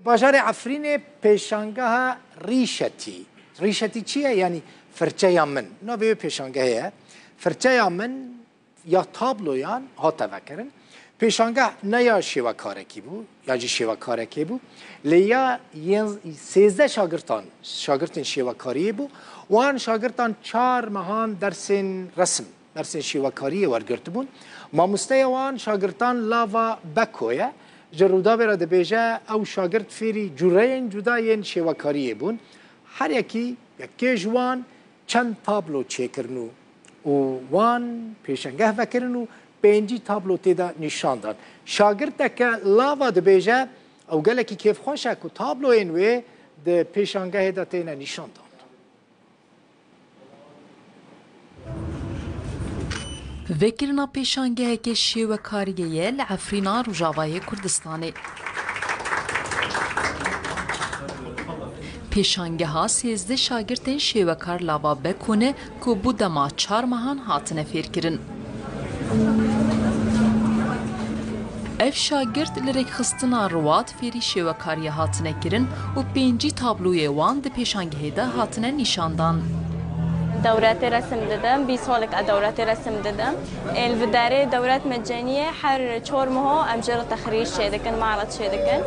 باجار عفرین پیشانگاه ریشتی. ریشتی چیه؟ یعنی فرچه من. نوی پیشانگاهه. فرچه من یا تابلویان هات وکرن. پیشانگاه نه یا شیوکارکی بود یا جی شیوکارکی بود. لیا 13 شاگردان شیوکاری بود. وان شاگردان 4 ماهان درس شیوکاری ورگرت بود. ماموسته وان شاگردان لاوا بکویه. جرودا برده بیجه او شاگرد فیری جورین جداین شیوکاری بون. هر یکی جوان چند تابلو چیکرنو و وان پیشنگاه وکرنو 5 تابلو تیدا نشان داد. شاگرد که لاوا ده بیجه او گله کی کیف خوشه که تابلو اینوی ده پیشنگاه دا تینا نشان داد. وکرنا پیشانگه که شیوکاریه لعفرینا روجاوای کردستانی. پیشانگه ها 13 شاگردین شیوکار لاوا بکنه که بوده ما 4 ماهان هاتنه فیر کرن. اف شاگرد لرک خستنا روات فیری شیوکاری هاتنه کرن و 5 تابلوی وان ده پیشانگه ده هاتنه نشاندان. دورات رسم دادم 20 سالك دورات رسم دادم الفداري دورات مجانية حر شورمه أمجر تخريج شيدكن معرض شيدكن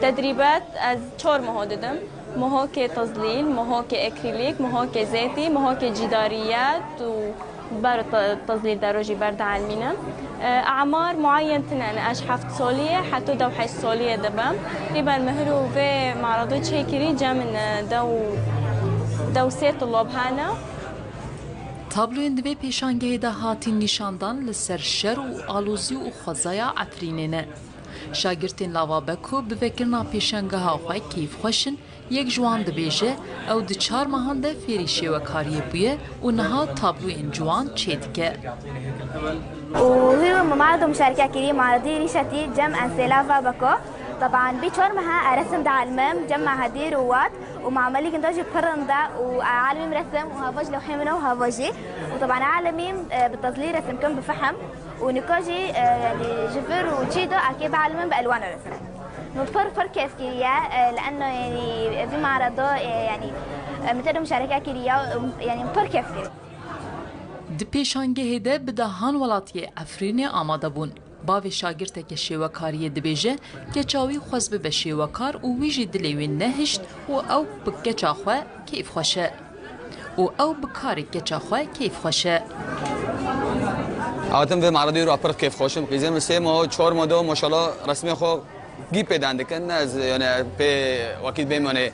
تدريبات از شورمه دادم مهو كتظليل مهو كأكريليك مهو كزيتي مهو كجداريات وبر تظليل دروجي برد علمينا أعمار معين أنا أشحفت سولية حتى دو حيش سولية دبم تبا المهرو في معرضات شيكري جا من دو 3 طلاب هانا تابلوین دوی پیشانگه ده هاتین نشاندان لسر شر و آلوزی و خوزایا عفرینه. شاگردین لاوا بکو بفکرنا پیشانگه ها خواه کیف خوشن یک جوان دبیجه او ده 4 ماهان ده فیری شیوکاری بویه و نها تابلوین جوان چید که. وهو معرض مشاركة كريم معرضي ريشتي جمع سلافا بكو طبعا بيشور معها رسم ده علمم جمع هدي روات ومعملي كنت اجي بقرن ده وعالمي مرسم وهافوج لوحي منه وهافوجي وطبعا عالمي بالتظليل رسم كم بفحم ونكوجي يعني جفر وتشيدو اكيد بعلمم بالوان الرسم نتفر كيف كيريا لانه يعني في معرضه يعني مثل مشاركه كيريا يعني نتفر كيف كيريا د پیشانگه ده به دهان ولاتی عفرین آماده بون. باوی شاگرد که شیوکاری دبیجه که چاوی خوز به شیوکار و ویجی دلیوی نهشت و او بکه چاخواه کیف خوشه. و او بکاری که چاخواه کیف خوشه. آتم به معرضی رو اپر کیف خوشم. قیزه مثل ما 4 ماه ماشاءالله رسمی خو گی پیدانده کن از یعنی به وقتی بیمونه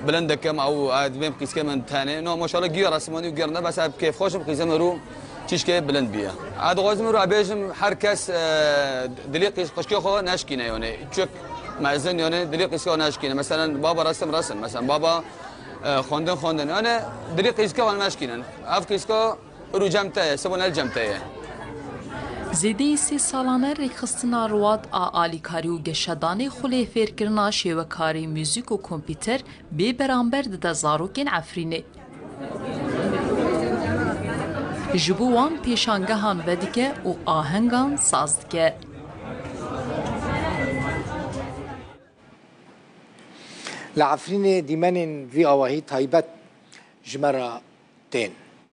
بلند کم او ادم قیس که من تانه نه ماشاءالله گیر رسمانی و گیر نه بس کیف خوشم قیزه مرو چیش که بلند بیه عاد غازم رو ابیجم هر کس دلی قیس خوشکی خو نشکینه یعنی چک مازن یعنی دلی قیس خو نشکینه مثلا بابا رسم مثلا بابا خواندن یعنی دلی قیس که نشکینن اف قیس که رو جمعه سبون الجمعه زیده 3 سالانه ریخستنا رواد آلیکاری و گشتدانی خلی فیرکرنا شیوکاری موزیک و کمپیوتر بی برانبر ده زاروکین عفرینه. جبوان پیشانگهان ودیکه و آهنگان سازدکه. لعفرین دیمن وی آواهی تایبت جمرة 10